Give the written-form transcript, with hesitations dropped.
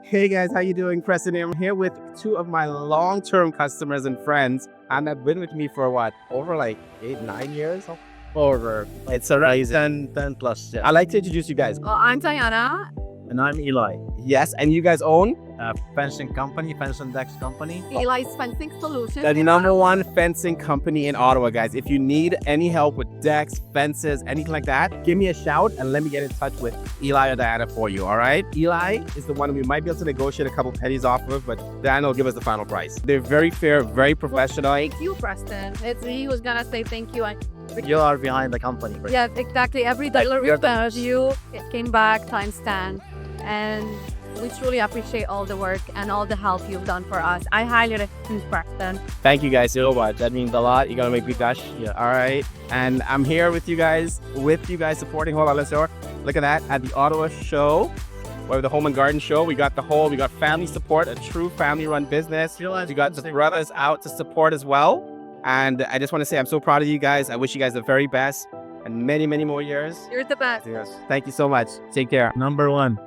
Hey guys, how you doing? Preston here. I'm here with two of my long-term customers and friends, and they've been with me for what, over like 8, 9 years? Over. It's amazing. 10 plus, yeah. I'd like to introduce you guys. I'm Diana. And I'm Eli. Yes, and you guys own Fencing company, fence and decks company. Eli's Fencing Solutions. the number one fencing company in Ottawa, guys. If you need any help with decks, fences, anything like that, give me a shout and let me get in touch with Eli or Diana for you, all right? Eli is the one we might be able to negotiate a couple pennies off of, but Diana will give us the final price. They're very fair, very professional. Thank you, Preston. It's me who's gonna say thank you. You are behind the company. Right? Yeah, exactly. Every dollar we spent you, it came back times 10. And we truly appreciate all the work and all the help you've done for us. I highly recommend Preston. Thank you guys so much. That means a lot. You're gonna make me gush. Yeah. All right. And I'm here with you guys supporting. Hold on, let's go. Look at that at the Ottawa show. Or the Home and Garden show. We got family support, a true family-run business. You got the brothers out to support as well. And I just want to say I'm so proud of you guys. I wish you guys the very best and many, many more years. You're the best. Yes. Thank you so much. Take care. Number one.